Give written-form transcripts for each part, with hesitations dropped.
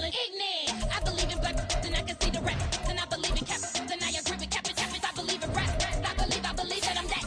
yelling ignorant. I believe in black and I can see the rap. And I believe in cap. And I agree with cap. I believe in rap. I believe that I'm that.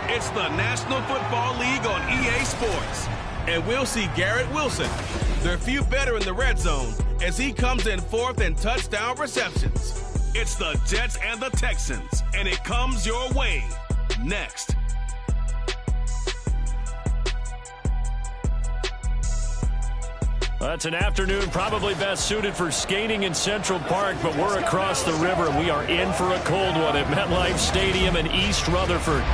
It's the National Football League on EA Sports. And we'll see Garrett Wilson, their few better in the red zone, as he comes in fourth in touchdown receptions. It's the Jets and the Texans, and it comes your way next. That's an afternoon probably best suited for skating in Central Park, but we're across the river, and we are in for a cold one at MetLife Stadium in East Rutherford.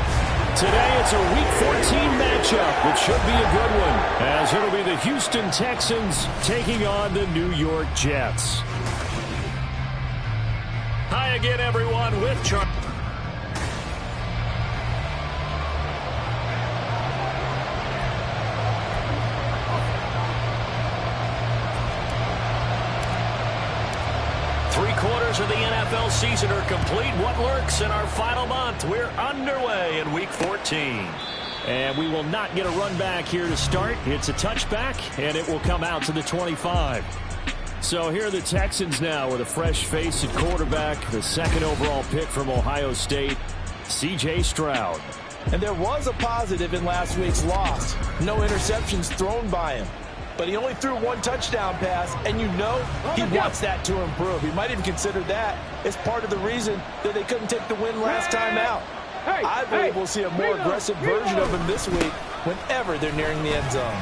Today it's a Week 14 matchup, which should be a good one, as it'll be the Houston Texans taking on the New York Jets. Hi again, everyone, with Charlie. Three-quarters of the NFL season are complete. What lurks in our final month? We're underway in Week 14. And we will not get a run back here to start. It's a touchback, and it will come out to the 25. So here are the Texans now with a fresh face at quarterback, the second overall pick from Ohio State, C.J. Stroud. And there was a positive in last week's loss. No interceptions thrown by him. But he only threw one touchdown pass, and you know he wants that to improve. He might even consider that as part of the reason that they couldn't take the win last time out. I believe we'll see a more aggressive version of him this week whenever they're nearing the end zone.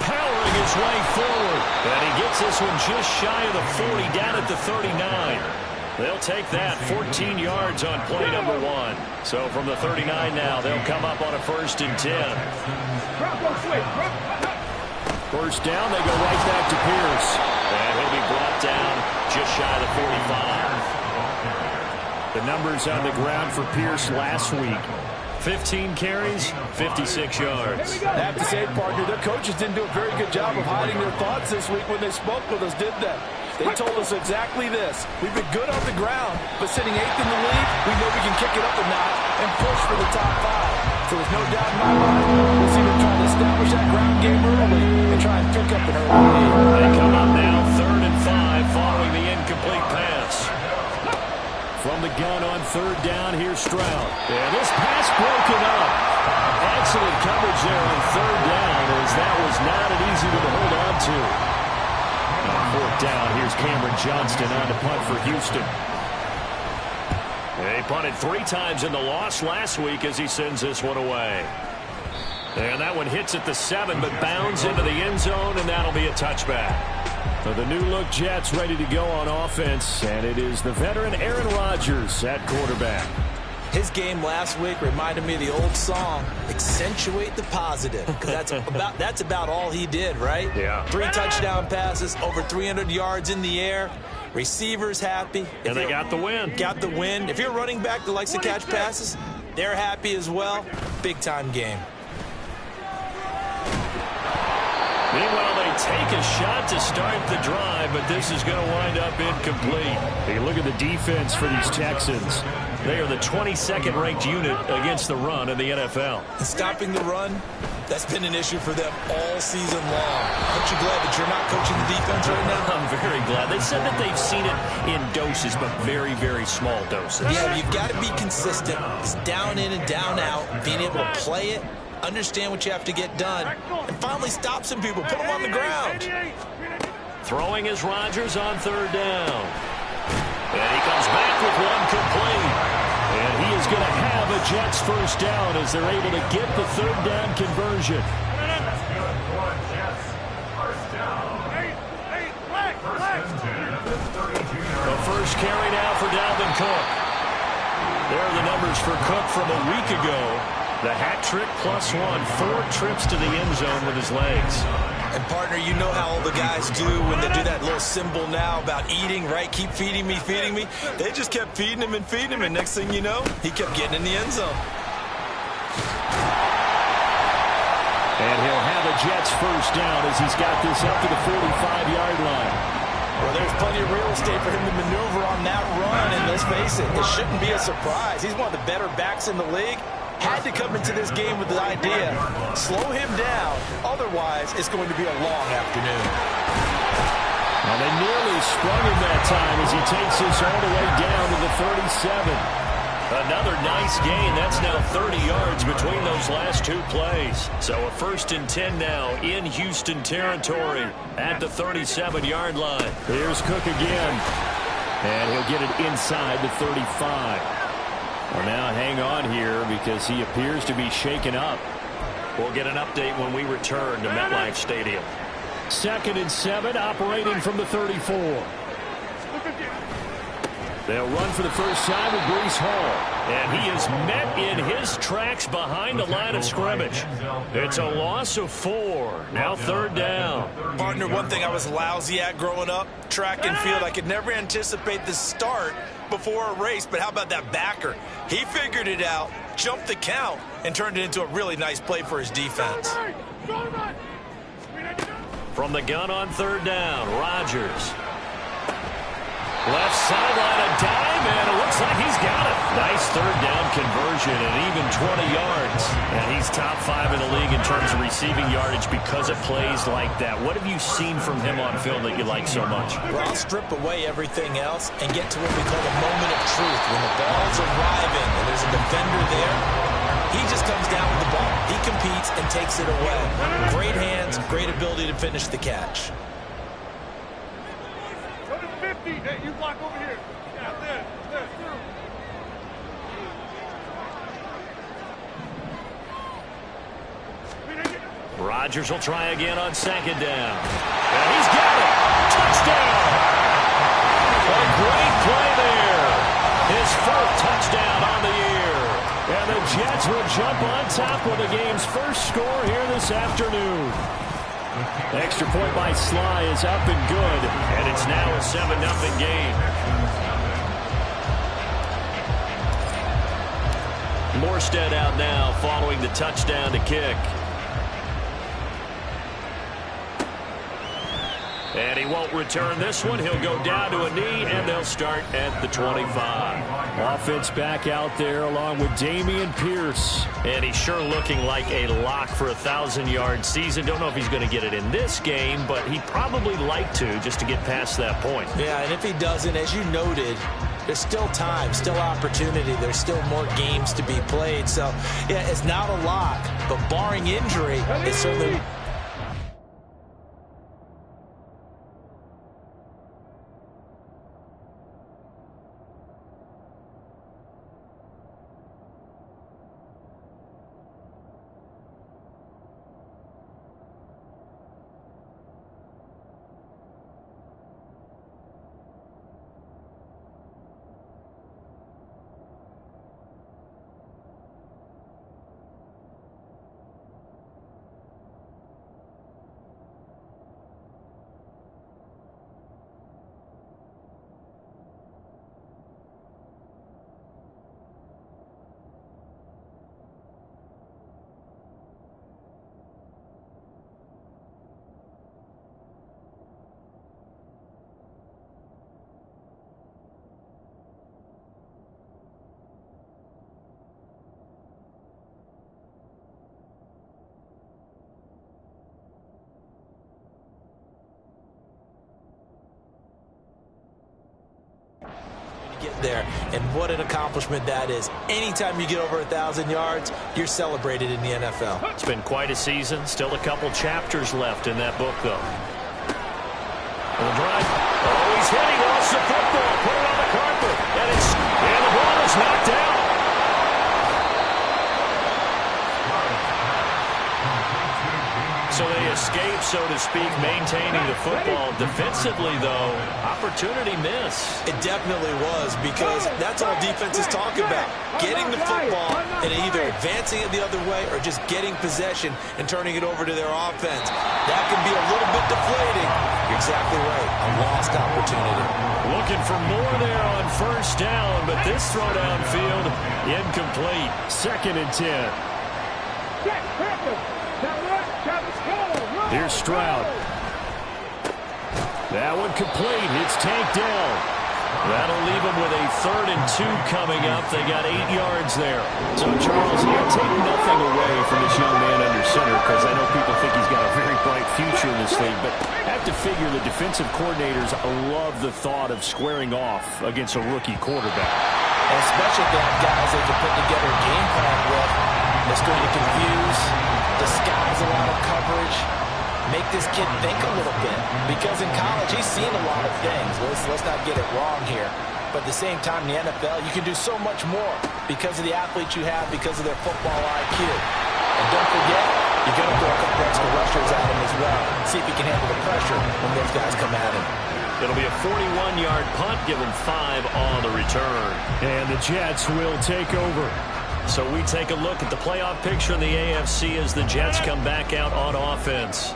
Powering his way forward, and he gets this one just shy of the 40, down at the 39. They'll take that 14 yards on play number one. So from the 39 now, they'll come up on a 1st and 10. First down, they go right back to Pierce. And he'll be brought down just shy of the 45. The numbers on the ground for Pierce last week. 15 carries, 56 yards. I have to say, partner, their coaches didn't do a very good job of hiding their thoughts this week when they spoke with us, did they? They told us exactly this. We've been good on the ground, but sitting 8th in the league, we know we can kick it up a notch and push for the top 5. So there's no doubt in my mind we'll see them trying to establish that ground game early and try and pick up an early lead. They come up now 3rd and 5 following the incomplete pass. From the gun on 3rd down, here's Stroud. And this pass broken up. Excellent coverage there on 3rd down, as that was not an easy one to hold on to. On 4th down, here's Cameron Johnston on to punt for Houston. They punted 3 times in the loss last week as he sends this one away. And that one hits at the 7, but bounds into the end zone, and that'll be a touchback. So the new-look Jets ready to go on offense, and it is the veteran Aaron Rodgers at quarterback. His game last week reminded me of the old song, accentuate the positive, because that's about all he did, right? Yeah. 3 touchdown passes, over 300 yards in the air, receivers happy. And they got the win. Got the win. If you're a running back that likes to catch passes, they're happy as well. Big-time game. Meanwhile, they take a shot to start the drive, but this is going to wind up incomplete. Hey, look at the defense for these Texans. They are the 22nd ranked unit against the run in the NFL. And stopping the run, that's been an issue for them all season long. Aren't you glad that you're not coaching the defense right now? I'm very glad. They said that they've seen it in doses, but very, very small doses. Yeah, you've got to be consistent. It's down in and down out, being able to play it, understand what you have to get done, and finally stop some people, put them on the ground. Throwing is Rodgers on 3rd down. And he comes back with one complete. And he is going to have a Jets first down as they're able to get the third down conversion. The first carry now for Dalvin Cook. There are the numbers for Cook from a week ago. The hat trick +1, 4 trips to the end zone with his legs. And, partner, you know how all the guys do when they do that little symbol now about eating, right? Keep feeding me, feeding me. They just kept feeding him, and next thing you know, he kept getting in the end zone. And he'll have a Jets first down as he's got this up to the 45-yard line. Well, there's plenty of real estate for him to maneuver on that run, and let's face it, it shouldn't be a surprise. He's one of the better backs in the league. Had to come into this game with the idea, slow him down, otherwise it's going to be a long afternoon. Well, they nearly sprung him that time as he takes this all the way down to the 37. Another nice gain. That's now 30 yards between those last 2 plays. So a 1st and 10 now in Houston territory at the 37-yard line. Here's Cook again. And he'll get it inside the 35. Well, now hang on here because he appears to be shaken up. We'll get an update when we return to MetLife Stadium. 2nd and 7, operating from the 34. They'll run for the first time with Breece Hall. And he is met in his tracks behind the line of scrimmage. It's a loss of 4. Now 3rd down. Partner, one thing I was lousy at growing up, track and field, I could never anticipate the start before a race. But how about that backer? He figured it out, jumped the count, and turned it into a really nice play for his defense. From the gun on 3rd down, Rodgers. Left sideline, a dime, and it looks like he's got it. Nice 3rd down conversion and even 20 yards. And he's top 5 in the league in terms of receiving yardage because of plays like that. What have you seen from him on film that you like so much? Well, I'll strip away everything else and get to what we call the moment of truth. When the ball's arriving and there's a defender there, he just comes down with the ball. He competes and takes it away. Great hands, great ability to finish the catch. Hey, you block over here. Yeah, there. Rodgers will try again on 2nd down. And he's got it. Touchdown. A great play there. His 4th touchdown on the year. And the Jets will jump on top with the game's first score here this afternoon. Extra point by Sly is up and good, and it's now a 7-0 game. Morstead out now following the touchdown to kick. And he won't return this one. He'll go down to a knee, and they'll start at the 25. Offense back out there along with Dameon Pierce. And he's sure looking like a lock for a 1,000-yard season. Don't know if he's going to get it in this game, but he'd probably like to just to get past that point. Yeah, and if he doesn't, as you noted, there's still time, still opportunity. There's still more games to be played. So, yeah, it's not a lock, but barring injury, it's certainly... get there, and what an accomplishment that is. Anytime you get over 1,000 yards, you're celebrated in the NFL. It's been quite a season. Still a couple chapters left in that book, though. And the drive. Oh, he's hitting off the football. Put it on the carpet. And the ball is knocked out. So they escape, so to speak, maintaining the football. Defensively, though, opportunity miss. It definitely was, because that's all defenses talk about. Getting the football and either advancing it the other way or just getting possession and turning it over to their offense. That can be a little bit deflating. You're exactly right. A lost opportunity. Looking for more there on first down, but this throw downfield incomplete. 2nd and 10. Here's Stroud. That one complete. It's tanked down. That'll leave them with a 3rd and 2 coming up. They got 8 yards there. So, Charles, you take nothing away from this young man under center, because I know people think he's got a very bright future in this league, but I have to figure the defensive coordinators love the thought of squaring off against a rookie quarterback. And especially if they have guys they can put together a game plan with that's going to confuse, disguise a lot of coverage, make this kid think a little bit. Because in college, he's seen a lot of things. Let's not get it wrong here. But at the same time, in the NFL, you can do so much more because of the athletes you have, because of their football IQ. And don't forget, you're going to throw a couple extra rushers at him as well. See if he can handle the pressure when those guys come at him. It'll be a 41-yard punt, given 5 on the return. And the Jets will take over. So we take a look at the playoff picture in the AFC as the Jets come back out on offense.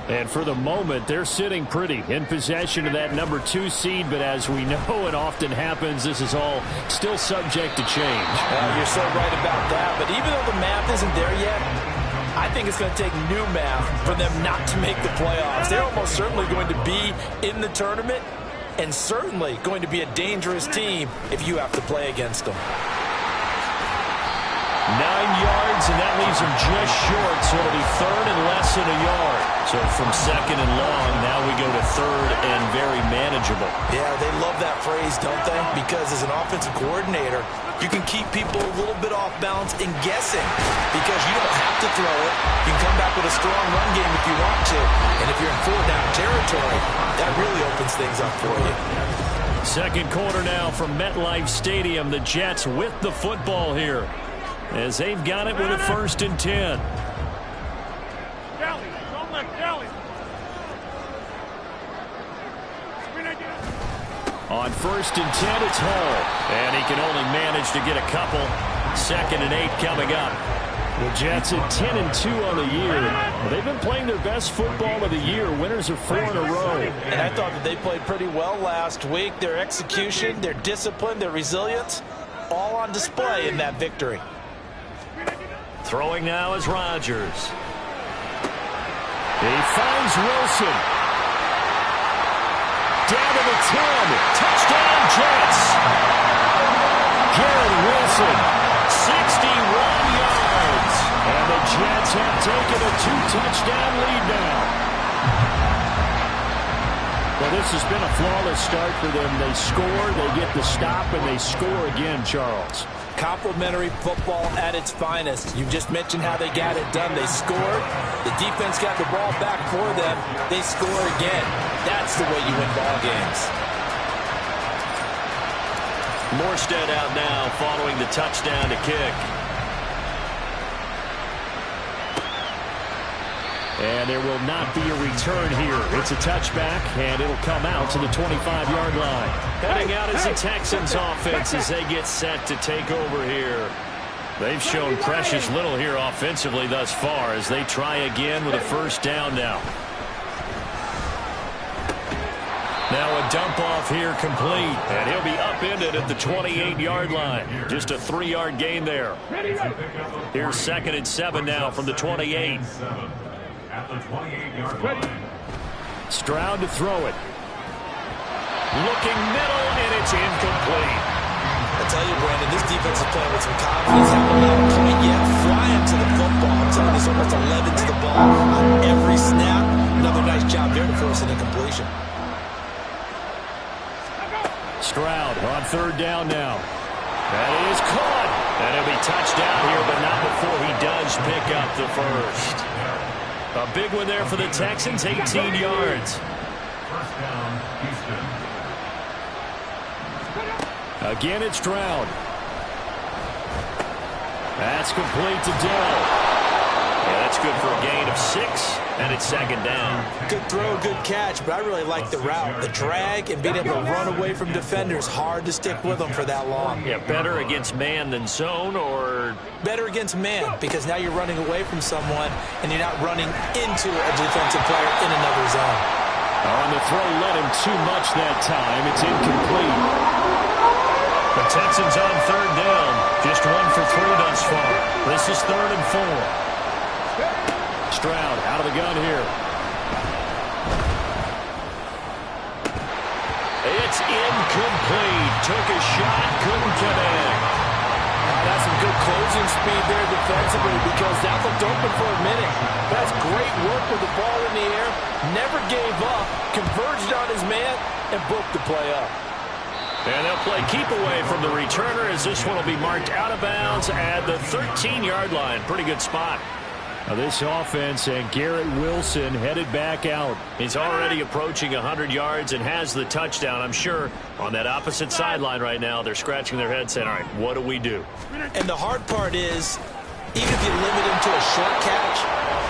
And for the moment, they're sitting pretty in possession of that number 2 seed. But as we know, it often happens, this is all still subject to change. You're so right about that. But even though the math isn't there yet, I think it's going to take new math for them not to make the playoffs. They're almost certainly going to be in the tournament and certainly going to be a dangerous team if you have to play against them. 9 yards, and that leaves them just short, so it'll be 3rd and less than a yard. So from 2nd and long, now we go to 3rd and very manageable. Yeah, they love that phrase, don't they? Because as an offensive coordinator, you can keep people a little bit off balance and guessing because you don't have to throw it. You can come back with a strong run game if you want to. And if you're in 4-down territory, that really opens things up for you. 2nd quarter now from MetLife Stadium. The Jets with the football here, as they've got it with a 1st and 10. Don't let Kelly. On 1st and 10, it's Hall. And he can only manage to get a couple. 2nd and 8 coming up. The Jets at 10 and 2 on the year. Well, they've been playing their best football of the year. Winners of 4 in a row. And I thought that they played pretty well last week. Their execution, their discipline, their resilience, all on display in that victory. Throwing now is Rodgers. He finds Wilson. Down to the 10. Touchdown, Jets. Garrett Wilson, 61 yards. And the Jets have taken a 2-touchdown lead now. Well, this has been a flawless start for them. They score, they get the stop, and they score again, Charles. Complimentary football at its finest. You just mentioned how they got it done. They scored. The defense got the ball back for them. They score again. That's the way you win ball games. Morstead out now following the touchdown to kick. And there will not be a return here. It's a touchback, and it'll come out to the 25-yard line. Heading out is the Texans offense as they get set to take over here. They've shown precious little here offensively thus far as they try again with a 1st down now. Now a dump off here complete, and he'll be upended at the 28-yard line. Just a 3-yard gain there. Here's 2nd and 7 now from the 28. At the 28-yard line. Stroud to throw it. Looking middle, and it's incomplete. I tell you, Brandon, this defense is playing with some confidence. Haven't allowed a point yet. Flying to the football. I'm telling you, there's almost 11 to the ball on every snap. Another nice job there to force an incompletion. Stroud on 3rd down now. That is caught. And it'll be touchdown here, but not before he does pick up the 1st. A big one there for the Texans, 18 yards. Again, it's Stroud. That's complete to Dell. Yeah, that's good for a gain of 6. second down. Good throw, good catch, but I really like the route. The drag and being able to run away from defenders, hard to stick with them for that long. Yeah, better against man than zone, or? Better against man, because now you're running away from someone and you're not running into a defensive player in another zone. On the throw, led him too much that time. It's incomplete. The Texans on third down. Just 1 for 3 thus far. This is 3rd and 4. Stroud out of the gun here. It's incomplete. Took a shot, couldn't connect. That's some good closing speed there defensively, because that looked open for a minute. That's great work with the ball in the air. Never gave up, converged on his man, and booked the play up. And they'll play keep away from the returner, as this one will be marked out of bounds at the 13-yard line. Pretty good spot. Now this offense and Garrett Wilson headed back out. He's already approaching 100 yards and has the touchdown. I'm sure on that opposite sideline right now, they're scratching their head saying, all right, what do we do? And the hard part is, even if you limit him to a short catch,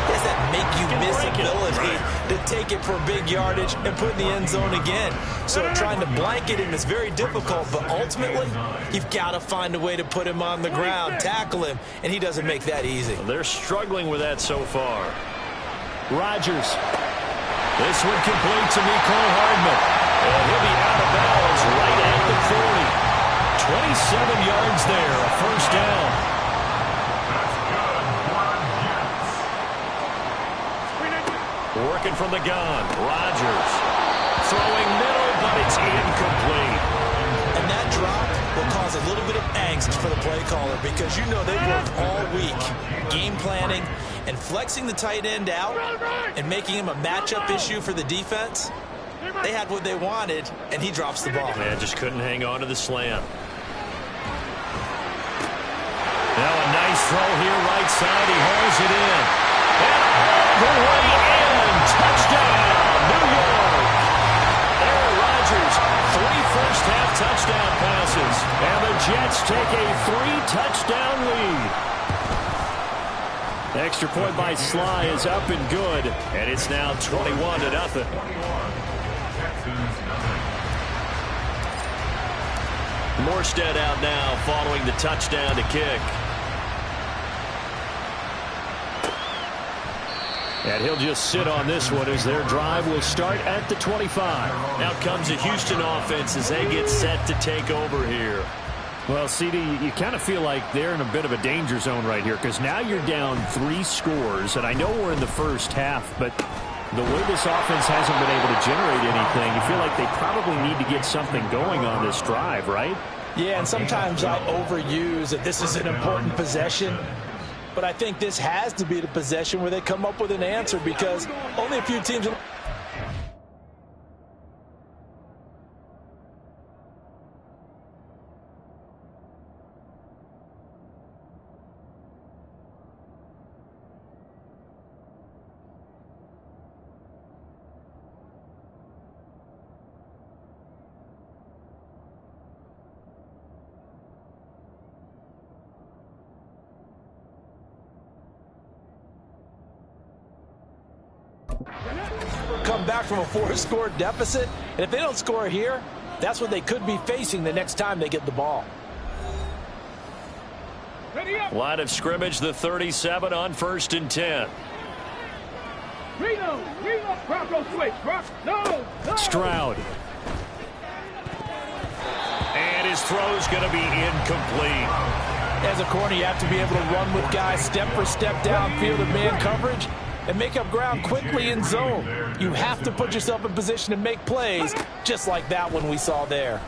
does that make you miss ability to take it for big yardage and put in the end zone again? So trying to blanket him is very difficult, but ultimately, you've got to find a way to put him on the ground, tackle him, and he doesn't make that easy. They're struggling with that so far. Rodgers. This one complete to Mecole Hardman. And he'll be out of bounds right at the 40. 27 yards there, a first down. Working from the gun, Rodgers. Throwing middle, but it's incomplete. And that drop will cause a little bit of angst for the play caller, because you know they've worked all week game planning and flexing the tight end out and making him a matchup issue for the defense. They had what they wanted, and he drops the ball. Yeah, just couldn't hang on to the slant. Now a nice throw here, right side. He hauls it in. And all the way in. Touchdown, New York. Aaron Rodgers, 3 first-half touchdown passes. And the Jets take a 3-touchdown lead. The extra point by Sly is up and good. And it's now 21-0. Morstead out now following the touchdown to kick. And he'll just sit on this one as their drive will start at the 25. Out comes the Houston offense as they get set to take over here. Well, CD, you kind of feel like they're in a bit of a danger zone right here, because now you're down 3 scores, and I know we're in the first half, but the way this offense hasn't been able to generate anything, you feel like they probably need to get something going on this drive, right? Yeah, and sometimes I overuse that this is an important possession. But I think this has to be the possession where they come up with an answer, because only a few teams... come back from a 4-score deficit, and if they don't score here, that's what they could be facing the next time they get the ball. Line of scrimmage, the 37 on 1st and 10. Stroud. And his throw's going to be incomplete. As a corner, you have to be able to run with guys step for step downfield in man coverage and make up ground quickly in zone. You have to put yourself in position to make plays, just like that one we saw there.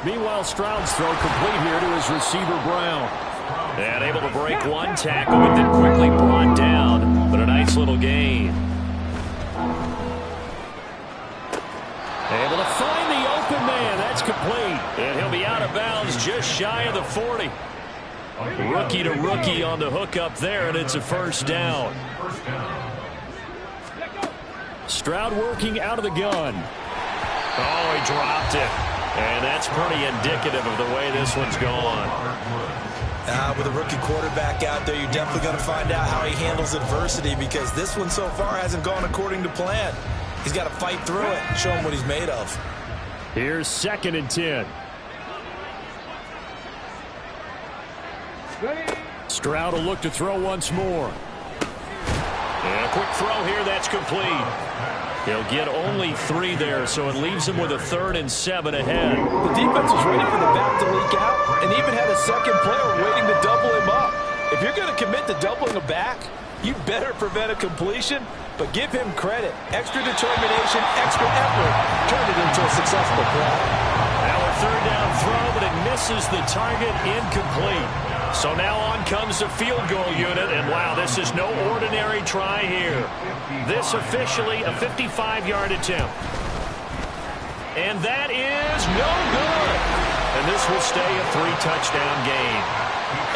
Meanwhile, Stroud's throw complete here to his receiver, Brown. And able to break one tackle, but then quickly brought down. But a nice little gain. Able to find the open man. That's complete. And he'll be out of bounds just shy of the 40. Rookie to rookie on the hook up there, and it's a first down. Stroud working out of the gun. Oh, he dropped it. And that's pretty indicative of the way this one's gone. With a rookie quarterback out there, you're definitely going to find out how he handles adversity, because this one so far hasn't gone according to plan. He's got to fight through it and show him what he's made of. Here's 2nd and 10. Stroud will look to throw once more. And a quick throw here, that's complete. He'll get only 3 there, so it leaves him with a 3rd and 7 ahead. The defense was ready for the back to leak out and even had a second player waiting to double him up. If you're going to commit to doubling a back, you better prevent a completion, but give him credit. Extra determination, extra effort turned it into a successful play. Now a 3rd down throw, but it misses the target, incomplete. So now on comes the field goal unit, and wow, this is no ordinary try here. This officially a 55-yard attempt. And that is no good. And this will stay a 3-touchdown game.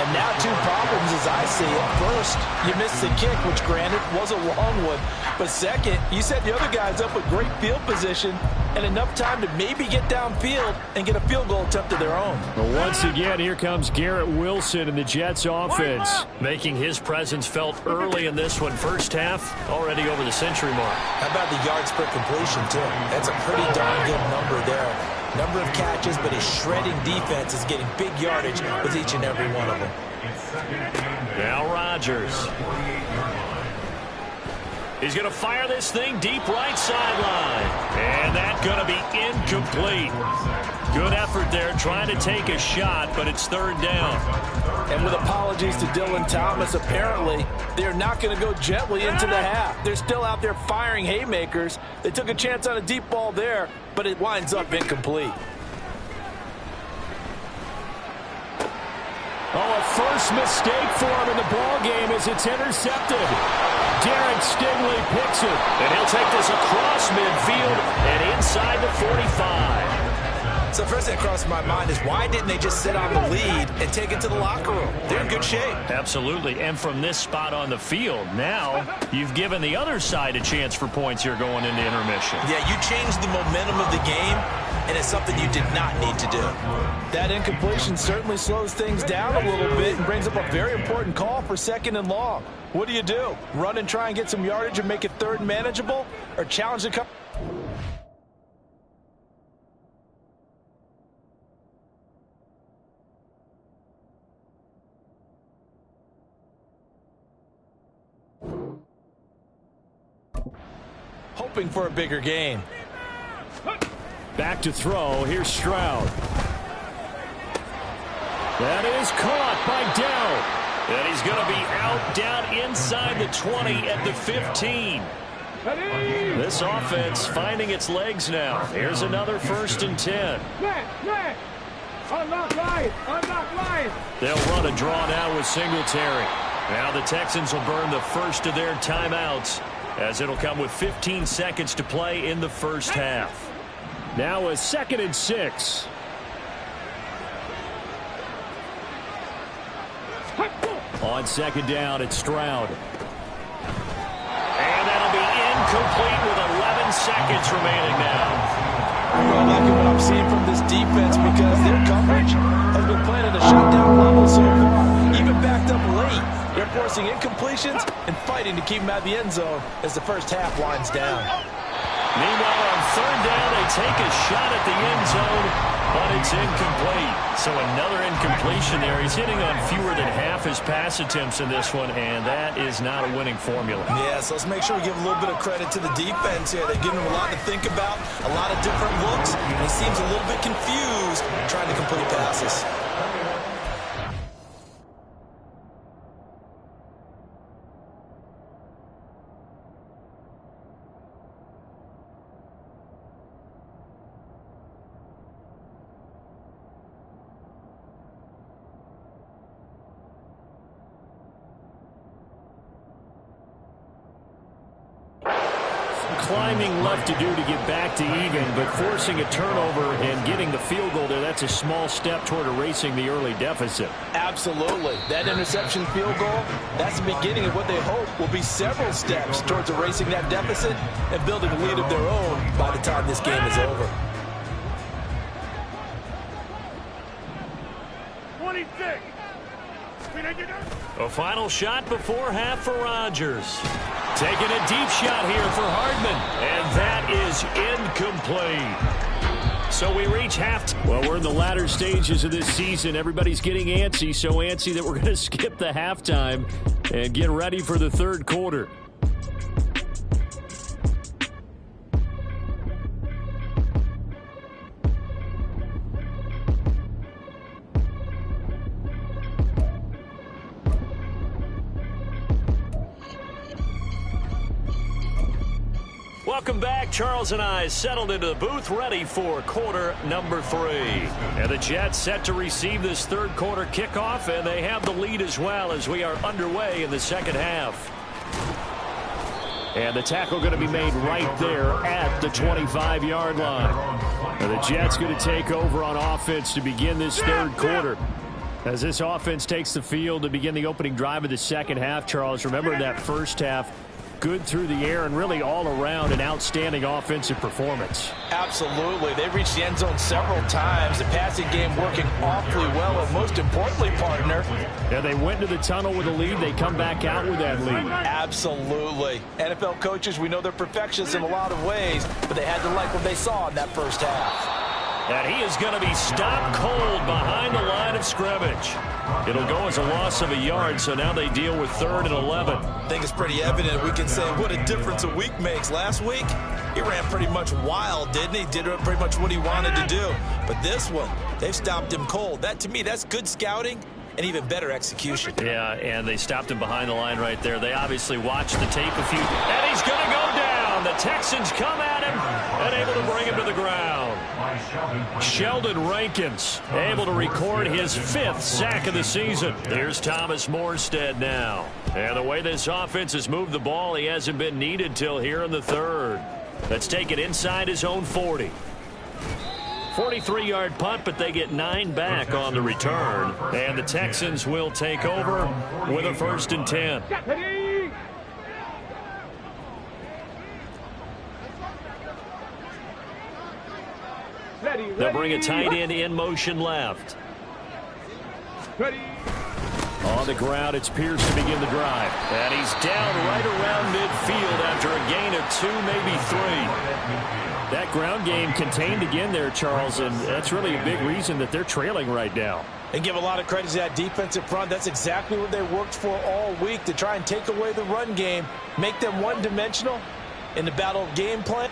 And now 2 problems as I see it. First, you missed the kick, which granted was a long one. But second, you set the other guys up with great field position and enough time to maybe get downfield and get a field goal attempt of their own. Well, once again, here comes Garrett Wilson in the Jets offense, making his presence felt early in this one. First half, already over the century mark. How about the yards per completion, too? That's a pretty darn good number there. Number of catches, but his shredding defense is getting big yardage with each and every one of them. Now Rodgers. He's going to fire this thing deep right sideline. And that's going to be incomplete. Good effort there trying to take a shot, but it's 3rd down. And with apologies to Dylan Thomas, apparently they're not going to go gently into the half. They're still out there firing haymakers. They took a chance on a deep ball there, but it winds up incomplete. Oh, a first mistake for him in the ball game as it's intercepted. Derek Stingley picks it, and he'll take this across midfield and inside the 45. So first thing that crossed my mind is, why didn't they just sit on the lead and take it to the locker room? They're in good shape. Absolutely, and from this spot on the field, now you've given the other side a chance for points here going into intermission. Yeah, you changed the momentum of the game, and it's something you did not need to do. That incompletion certainly slows things down a little bit and brings up a very important call for 2nd and long. What do? Run and try and get some yardage and make it 3rd and manageable, or challenge the cover? Hoping for a bigger gain. Back to throw. Here's Stroud. That is caught by Dell. And he's going to be out down inside the 20 at the 15. This offense finding its legs now. Here's another 1st and 10. They'll run a draw now with Singletary. Now the Texans will burn the first of their timeouts, as it'll come with 15 seconds to play in the first half. Now a 2nd and 6. On 2nd down, it's Stroud. And that'll be incomplete with 11 seconds remaining now. I'm liking what I'm seeing from this defense, because their coverage has been playing at a shutdown level so far. Even backed up late, they're forcing incompletions and fighting to keep them out of the end zone as the first half winds down. Meanwhile, on 3rd down, they take a shot at the end zone, but it's incomplete. So another incompletion there. He's hitting on fewer than half his pass attempts in this one, and that is not a winning formula. Yeah, so let's make sure we give a little bit of credit to the defense here. They've given him a lot to think about, a lot of different looks, and he seems a little bit confused trying to complete passes. Climbing left to do to get back to even, but forcing a turnover and getting the field goal there, that's a small step toward erasing the early deficit. Absolutely. That interception field goal, that's the beginning of what they hope will be several steps towards erasing that deficit and building a lead of their own by the time this game is over. 26. A final shot before half for Rodgers. Taking a deep shot here for Hardman. And that is incomplete. So we reach half. Well, we're in the latter stages of this season. Everybody's getting antsy, so antsy that we're going to skip the halftime and get ready for the third quarter. Welcome back. Charles and I settled into the booth, ready for quarter number 3. And the Jets set to receive this third quarter kickoff, and they have the lead as well as we are underway in the second half. And the tackle going to be made right there at the 25-yard line. And the Jets going to take over on offense to begin this third quarter. As this offense takes the field to begin the opening drive of the second half, Charles, remember in that first half, good through the air and really all around an outstanding offensive performance. Absolutely. They reached the end zone several times. The passing game working awfully well, and most importantly, partner. Yeah, they went to the tunnel with a lead. They come back out with that lead. Absolutely. NFL coaches, we know they're perfectionists in a lot of ways, but they had to like what they saw in that first half. And he is going to be stopped cold behind the line of scrimmage. It'll go as a loss of a yard, so now they deal with 3rd and 11. I think it's pretty evident. We can say what a difference a week makes. Last week, he ran pretty much wild, didn't he? Did pretty much what he wanted to do. But this one, they've stopped him cold. That, to me, that's good scouting and even better execution. Yeah, and they stopped him behind the line right there. They obviously watched the tape a few. And he's going to go down. The Texans come at him and able to bring him to the ground. Sheldon Rankins able to record his 5th sack of the season. Here's Thomas Morstead now. And the way this offense has moved the ball, he hasn't been needed till here in the 3rd. Let's take it inside his own 40. 43-yard punt, but they get 9 back on the return. And the Texans will take over with a 1st and 10. They'll bring a tight end in motion left. On the ground, it's Pierce to begin the drive. And he's down right around midfield after a gain of 2, maybe 3. That ground game contained again there, Charles, and that's really a big reason that they're trailing right now. And give a lot of credit to that defensive front. That's exactly what they worked for all week, to try and take away the run game, make them one-dimensional in the battle of game plan.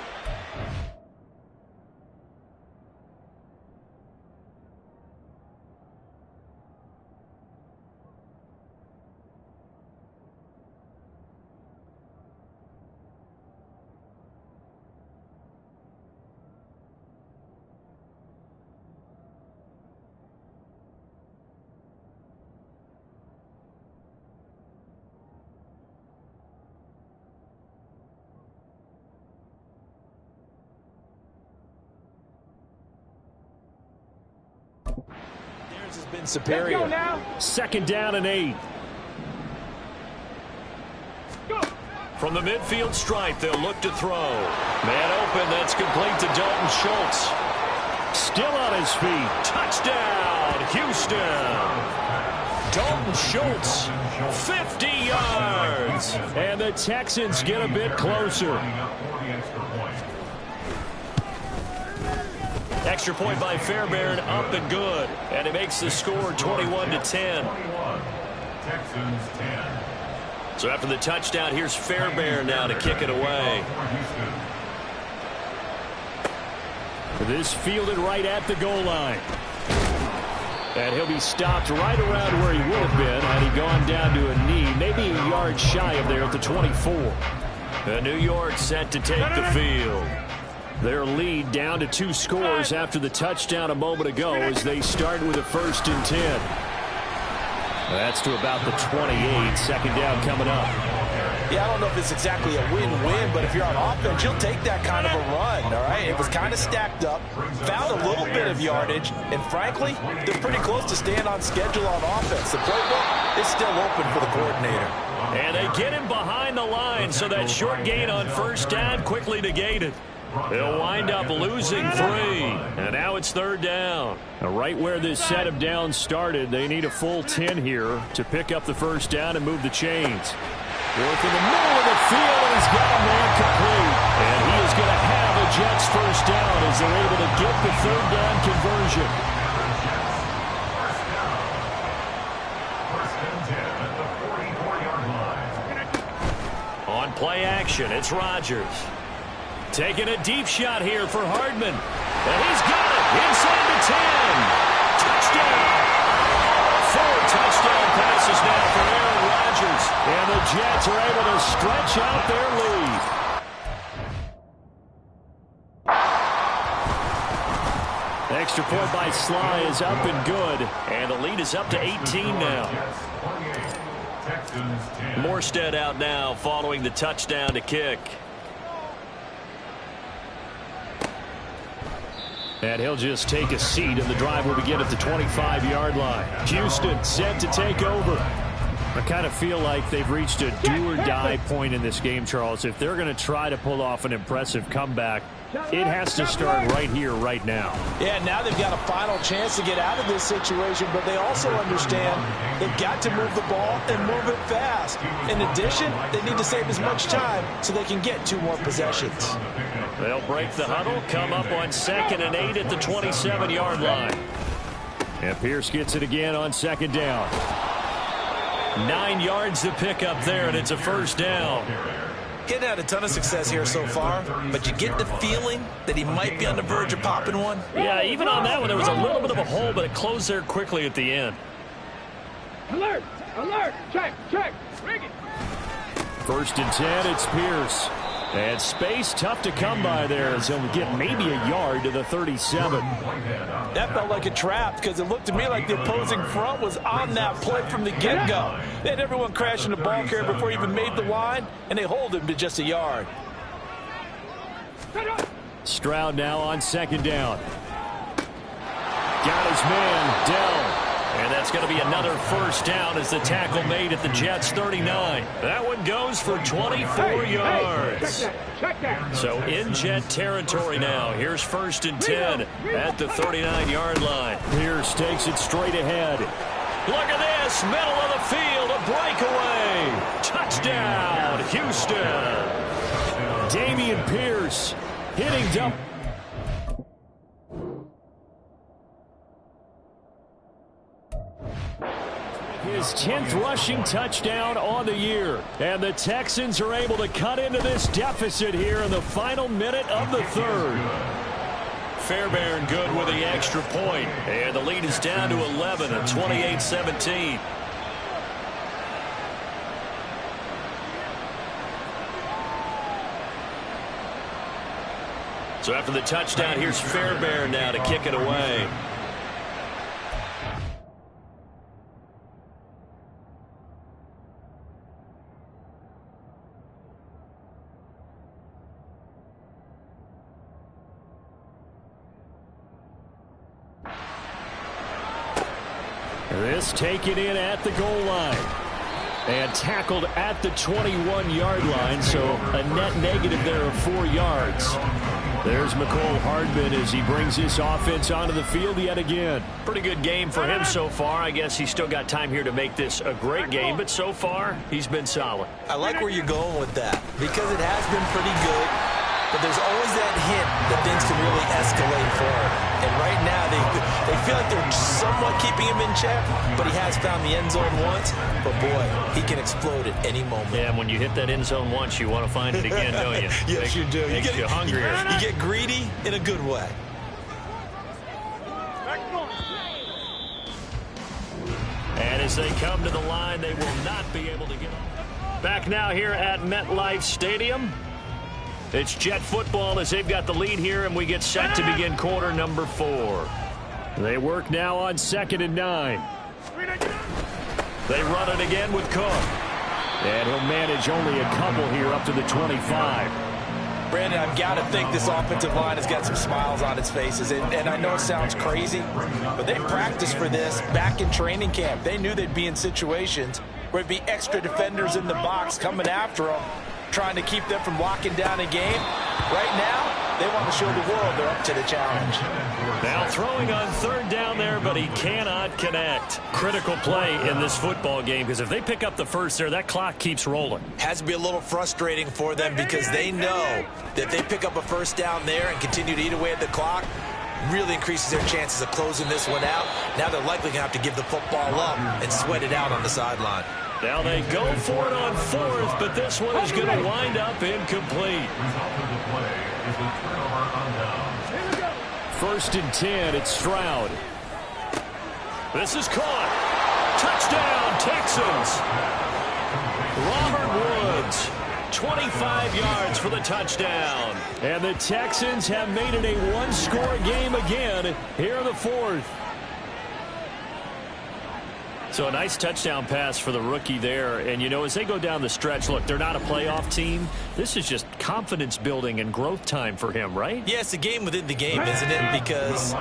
Theirs has been superior. Second down and 8. From the midfield stripe, they'll look to throw. Man open, that's complete to Dalton Schultz. Still on his feet. Touchdown, Houston. Dalton Schultz, 50 yards. And the Texans get a bit closer. Extra point by Fairbairn, up and good. And it makes the score 21-10. Texans 10. So after the touchdown, here's Fairbairn now to kick it away. This fielded right at the goal line. And he'll be stopped right around where he would have been had he gone down to a knee, maybe a yard shy of there at the 24. And New York set to take the field. Their lead down to 2 scores after the touchdown a moment ago as they start with a 1st and 10. That's to about the 28. Second down coming up. Yeah, I don't know if it's exactly a win-win, but if you're on offense, you'll take that kind of a run, all right? It was kind of stacked up, found a little bit of yardage, and frankly, they're pretty close to staying on schedule on offense. The playbook is still open for the coordinator. And they get him behind the line, so that short gain on 1st down quickly negated. They'll wind up losing 3. And now it's 3rd down. Right where this set of downs started, they need a full 10 here to pick up the first down and move the chains. Work in the middle of the field, and he's got a man complete. And he is going to have a Jets first down as they're able to get the 3rd down conversion. First and 10 at the 44-yard line. On play action, it's Rodgers. Taking a deep shot here for Hardman. And he's got it inside the 10. Touchdown. 4 touchdown passes now for Aaron Rodgers. And the Jets are able to stretch out their lead. Extra point by Sly is up and good. And the lead is up to 18 now. Morstead out now following the touchdown to kick. And he'll just take a seat, and the drive will begin at the 25-yard line. Houston set to take over. I kind of feel like they've reached a do-or-die point in this game, Charles. If they're going to try to pull off an impressive comeback, it has to start right here, right now. Yeah, now they've got a final chance to get out of this situation, but they also understand they've got to move the ball and move it fast. In addition, they need to save as much time so they can get 2 more possessions. They'll break the huddle, come up on 2nd and 8 at the 27-yard line. And Pierce gets it again on 2nd down. 9 yards to pick up there, and it's a first down. Getting had a ton of success here so far, but you get the feeling that he might be on the verge of popping one. Yeah, even on that one, there was a little bit of a hole, but it closed there quickly at the end. Alert! Alert! Check! Check! Bring it! 1st and 10, it's Pierce. And space tough to come by there, as he'll get maybe a yard to the 37. That felt like a trap because it looked to me like the opposing front was on that play from the get-go. They had everyone crashing the ball carrier before he even made the line, and they hold him to just a yard. Stroud now on 2nd down. Got his man, Dell. And that's going to be another first down as the tackle made at the Jets' 39. That one goes for 24 yards. So in Jet territory now. Here's 1st and 10 at the 39-yard line. Pierce takes it straight ahead. Look at this, middle of the field, a breakaway. Touchdown, Houston. Dameon Pierce hitting double. His 10th rushing touchdown on the year. And the Texans are able to cut into this deficit here in the final minute of the 3rd. Fairbairn good with the extra point. And the lead is down to 11 at 28-17. So after the touchdown, here's Fairbairn now to kick it away. This taken in at the goal line. And tackled at the 21-yard line, so a net negative there of 4 yards. There's McCole Hardman as he brings this offense onto the field yet again. Pretty good game for him so far. I guess he's still got time here to make this a great game, but so far, he's been solid. I like where you're going with that because it has been pretty good, but there's always that hint that things can really escalate for him. And right now, they feel like they're somewhat keeping him in check, but he has found the end zone once. But, boy, he can explode at any moment. Yeah, and when you hit that end zone once, you want to find it again, don't you? Yes, you do. Makes you hungrier. You get greedy in a good way. And as they come to the line, they will not be able to get off. Back now here at MetLife Stadium. It's Jet football as they've got the lead here, and we get set to begin quarter number 4. They work now on 2nd and 9. They run it again with Cook. And he'll manage only a couple here up to the 25. Brandon, I've got to think this offensive line has got some smiles on its faces. And I know it sounds crazy, but they practiced for this back in training camp. They knew they'd be in situations where it'd be extra defenders in the box coming after them, trying to keep them from locking down a game. Right now, They want to show the world they're up to the challenge. Now throwing on third down there, but he cannot connect. Critical play in this football game, because if they pick up the first there, that clock keeps rolling. Has to be a little frustrating for them because they know that if they pick up a first down there and continue to eat away at the clock, really increases their chances of closing this one out. Now they're likely going to have to give the football up and sweat it out on the sideline. Now they go for it on fourth, but this one is going to wind up incomplete. First and 10, it's Stroud. This is caught. Touchdown, Texans. Robert Woods, 25 yards for the touchdown. And the Texans have made it a one-score game again here in the fourth. So a nice touchdown pass for the rookie there. And, you know, as they go down the stretch, look, they're not a playoff team. This is just confidence building and growth time for him, right? Yeah, it's a game within the game, isn't it? Because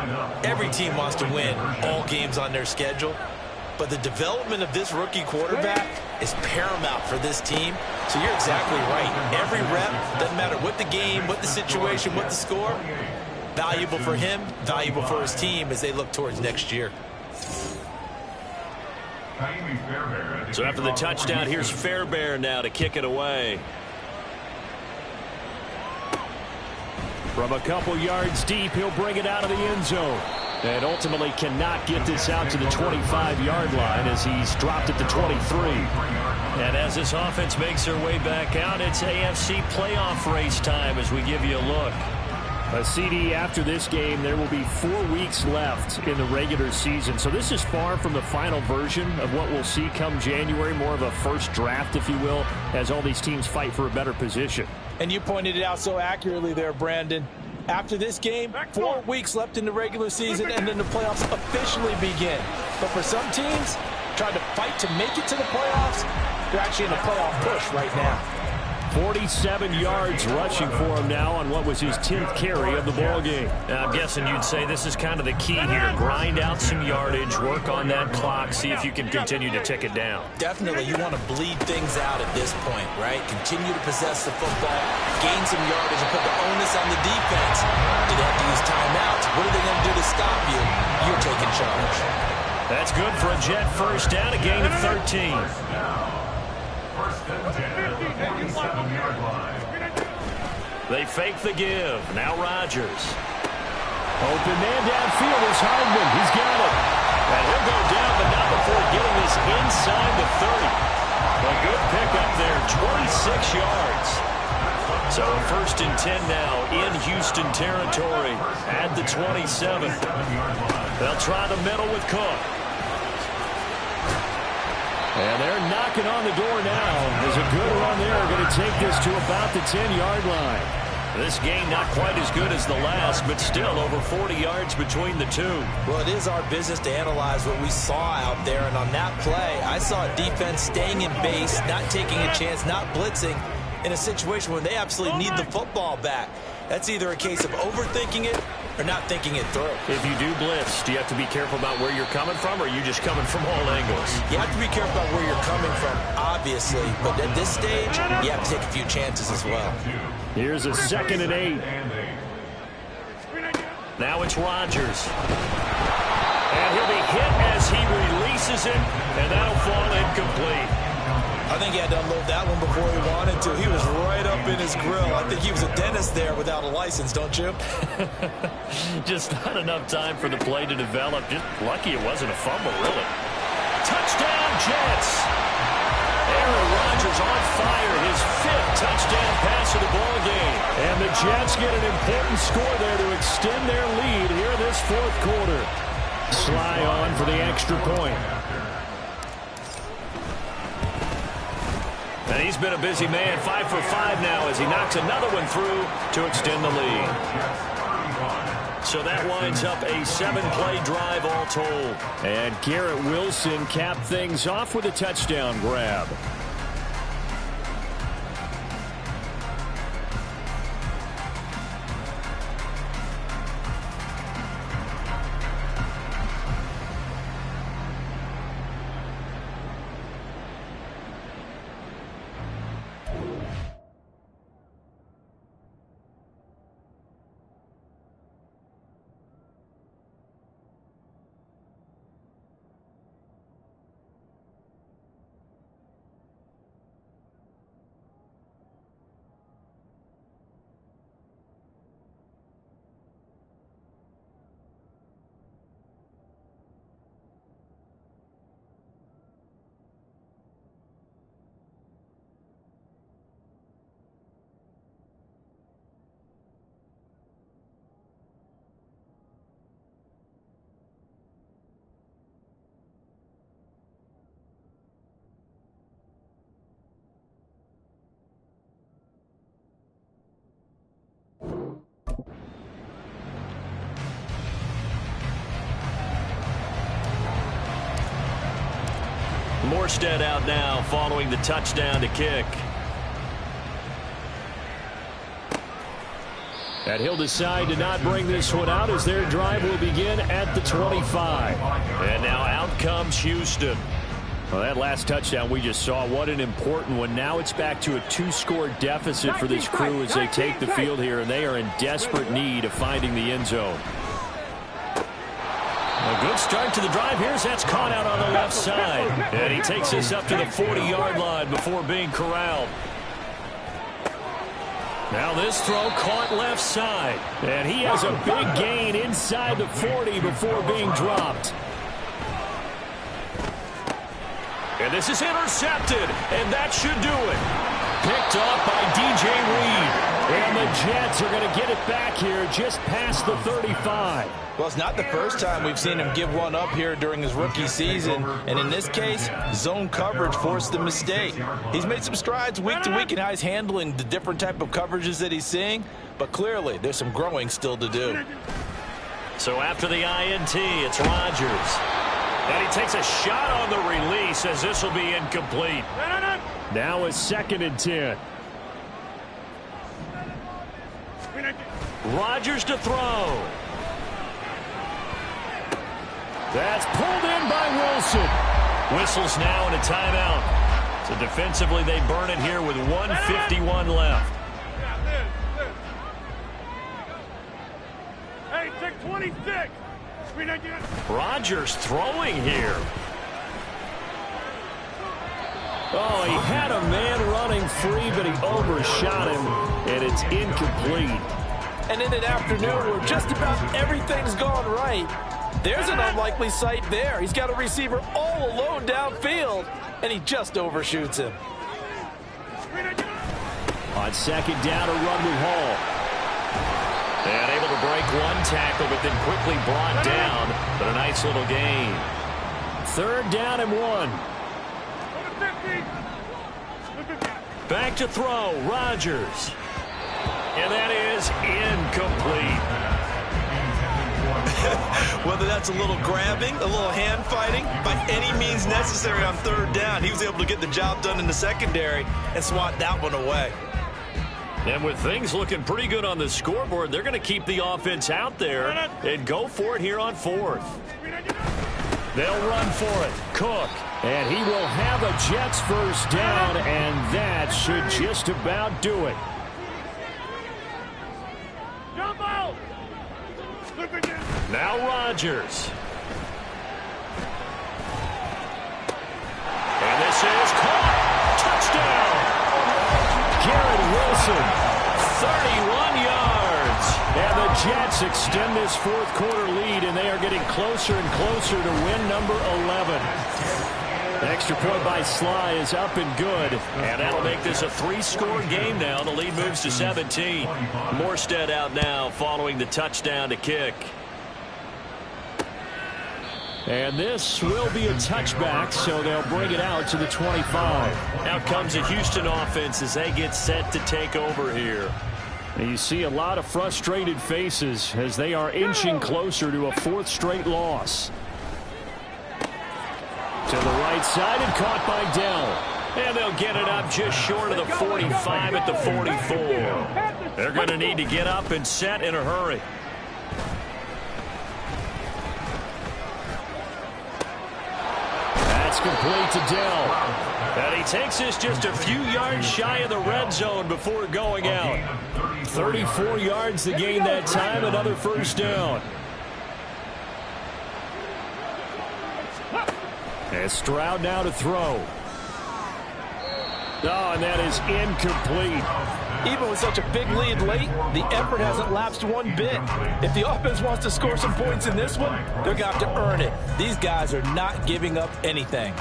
every team wants to win all games on their schedule. But the development of this rookie quarterback is paramount for this team. So you're exactly right. Every rep, doesn't matter what the game, what the situation, what the score, valuable for him, valuable for his team as they look towards next year. So after the touchdown, here's Fairbairn now to kick it away. From a couple yards deep, he'll bring it out of the end zone. And ultimately cannot get this out to the 25-yard line as he's dropped at the 23. And as this offense makes their way back out, it's AFC playoff race time as we give you a look. A CD after this game, there will be 4 weeks left in the regular season. So this is far from the final version of what we'll see come January, more of a first draft, if you will, as all these teams fight for a better position. And you pointed it out so accurately there, Brandon. After this game, 4 weeks left in the regular season, and then the playoffs officially begin. But for some teams, trying to fight to make it to the playoffs, they're actually in a playoff push right now. 47 yards rushing for him now on what was his 10th carry of the ball game. I'm guessing you'd say this is kind of the key here. Grind out some yardage, work on that clock, see if you can continue to tick it down. Definitely, you want to bleed things out at this point, right? Continue to possess the football, gain some yardage, and put the onus on the defense. Do they have to use timeouts? What are they going to do to stop you? You're taking charge. That's good for a Jet first down, a gain of 13. They fake the give. Now Rodgers. Open man downfield is Hardman. He's got it. And he'll go down, but not before getting this inside the 30. A good pickup there, 26 yards. So first and 10 now in Houston territory at the 27. They'll try the middle with Cook. And they're knocking on the door now. There's a good run there. Going to take this to about the 10-yard line. This game not quite as good as the last, but still over 40 yards between the two. Well, it is our business to analyze what we saw out there. And on that play, I saw a defense staying in base, not taking a chance, not blitzing in a situation where they absolutely need the football back. That's either a case of overthinking it or not thinking it through. If you do blitz, do you have to be careful about where you're coming from, or are you just coming from all angles? You have to be careful about where you're coming from, obviously. But at this stage, you have to take a few chances as well. Here's a 2nd and 8. Now it's Rodgers. And he'll be hit as he releases it, and that'll fall incomplete. I think he had to unload that one before he wanted to. He was right up in his grill. I think he was a dentist there without a license, don't you? Just not enough time for the play to develop. Just lucky it wasn't a fumble, really. Touchdown, Jets! Aaron Rodgers on fire, his 5th touchdown pass of the ball game. And the Jets get an important score there to extend their lead here in this 4th quarter. Sly on for the extra point. And he's been a busy man, 5 for 5 now as he knocks another one through to extend the lead. So that winds up a 7-play drive all told. And Garrett Wilson capped things off with a touchdown grab. Morstead out now following the touchdown to kick. And he'll decide to not bring this one out as their drive will begin at the 25. And now out comes Houston. Well, that last touchdown we just saw, what an important one. Now it's back to a 2-score deficit for this crew as they take the field here, and they are in desperate need of finding the end zone. A good start to the drive here as that's caught out on the left side. And he takes this up to the 40-yard line before being corralled. Now this throw caught left side. And he has a big gain inside the 40 before being dropped. And this is intercepted, and that should do it. Picked off by DJ Reed. And the Jets are going to get it back here just past the 35. Well, it's not the first time we've seen him give one up here during his rookie season. And in this case, zone coverage forced the mistake. He's made some strides week to week in how he's handling the different type of coverages that he's seeing. But clearly, there's some growing still to do. So after the INT, it's Rodgers. And he takes a shot on the release as this will be incomplete. Now a 2nd and 10. Rodgers to throw. That's pulled in by Wilson. Whistles now and a timeout. So defensively they burn it here with 1:51 left. Hey, take 26. Rodgers throwing here. Oh, he had a man running free, but he overshot him, and it's incomplete. And in an afternoon where just about everything's gone right, there's an unlikely sight there. He's got a receiver all alone downfield, and he just overshoots him. On 2nd down, a run with Hall. And able to break one tackle, but then quickly brought down. But a nice little gain. 3rd down and 1. Back to throw, Rodgers. And that is incomplete. Whether that's a little grabbing, a little hand fighting, by any means necessary on 3rd down, he was able to get the job done in the secondary and swat that one away. And with things looking pretty good on the scoreboard, they're going to keep the offense out there and go for it here on 4th. They'll run for it. Cook. And he will have a Jets 1st down, and that should just about do it. Now Rodgers. And this is caught. Touchdown. Garrett Wilson. 31 yards. And the Jets extend this 4th quarter lead, and they are getting closer and closer to win number 11. The extra point by Sly is up and good. And that'll make this a 3-score game now. The lead moves to 17. Morstead out now following the touchdown to kick. And this will be a touchback, so they'll bring it out to the 25. Out comes the Houston offense as they get set to take over here. And you see a lot of frustrated faces as they are inching closer to a 4th straight loss. To the right side and caught by Dell. And they'll get it up just short of the 45 at the 44. They're going to need to get up and set in a hurry. That's complete to Dell. And he takes this just a few yards shy of the red zone before going out. 34 yards to gain that time, another 1st down. And Stroud now to throw. Oh, and that is incomplete. Even with such a big lead late, the effort hasn't lapsed one bit. If the offense wants to score some points in this one, they're going to have to earn it. These guys are not giving up anything.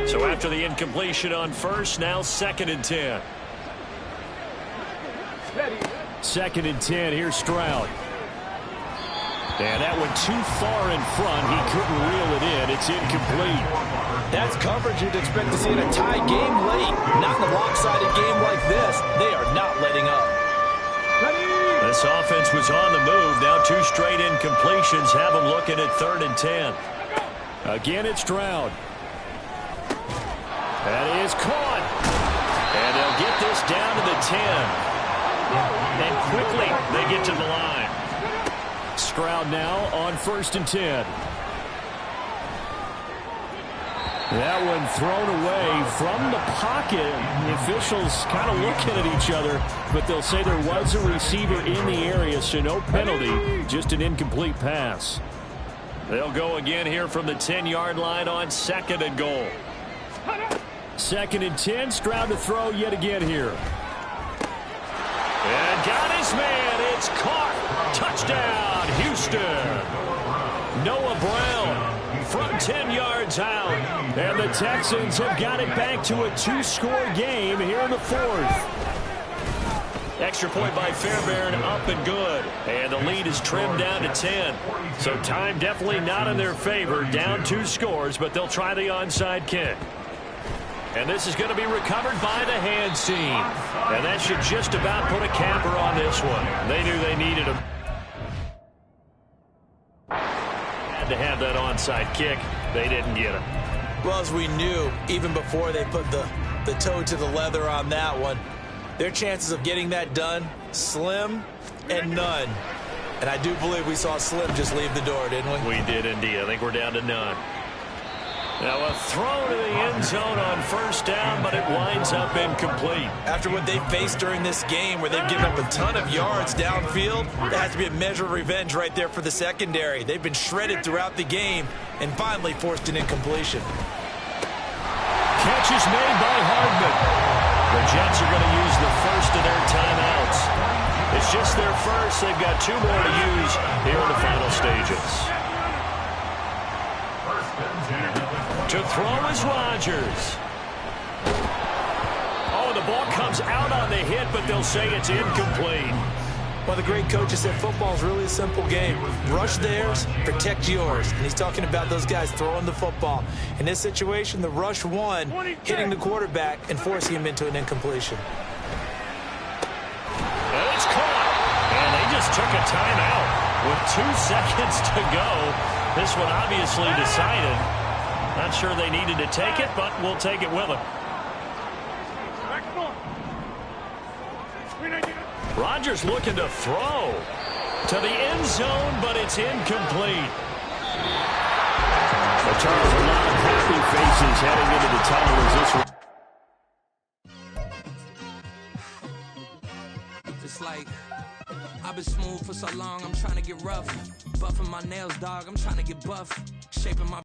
So after the incompletion on 1st, now 2nd and 10. 2nd and 10, here's Stroud. And that went too far in front. He couldn't reel it in. It's incomplete. That's coverage you'd expect to see in a tie game late. Not in a lopsided game like this. They are not letting up. This offense was on the move. Now 2 straight incompletions have them looking at 3rd and 10. Again, it's Stroud. That is caught. And they'll get this down to the 10. And quickly they get to the line. Stroud now on 1st and 10. That one thrown away from the pocket. The officials kind of looking at each other, but they'll say there was a receiver in the area, so no penalty, just an incomplete pass. They'll go again here from the 10-yard line on 2nd and goal. 2nd and 10, Stroud to throw yet again here. And got his man. It's caught. Touchdown, Houston. Noah Brown from 10 yards out. And the Texans have got it back to a 2-score game here in the 4th. Extra point by Fairbairn, up and good. And the lead is trimmed down to 10. So time definitely not in their favor. Down 2 scores, but they'll try the onside kick. And this is going to be recovered by the hands team. And that should just about put a capper on this one. They knew they needed him. Had to have that onside kick. They didn't get him. Well, as we knew, even before they put the toe to the leather on that one, their chances of getting that done, slim and none. And I do believe we saw Slim just leave the door, didn't we? We did indeed. I think we're down to none. Now a throw to the end zone on 1st down, but it winds up incomplete. After what they faced during this game where they've given up a ton of yards downfield, that has to be a measure of revenge right there for the secondary. They've been shredded throughout the game and finally forced an incompletion. Catch is made by Hardman. The Jets are going to use the first of their timeouts. It's just their first. They've got 2 more to use here in the final stages. To throw is Rodgers. Oh, the ball comes out on the hit, but they'll say it's incomplete. Well, the great coach said football is really a simple game. Rush theirs, protect yours. And he's talking about those guys throwing the football. In this situation, the rush won, hitting the quarterback and forcing him into an incompletion. And it's caught. And they just took a timeout with 2 seconds to go. This one obviously decided. Not sure they needed to take it, but we'll take it with them. Rodgers looking to throw to the end zone, but it's incomplete. The turn for a lot of happy faces heading into the tunnel as this one. It's like I've been smooth for so long, I'm trying to get rough. Buffing my nails, dog, I'm trying to get buff. Shaping my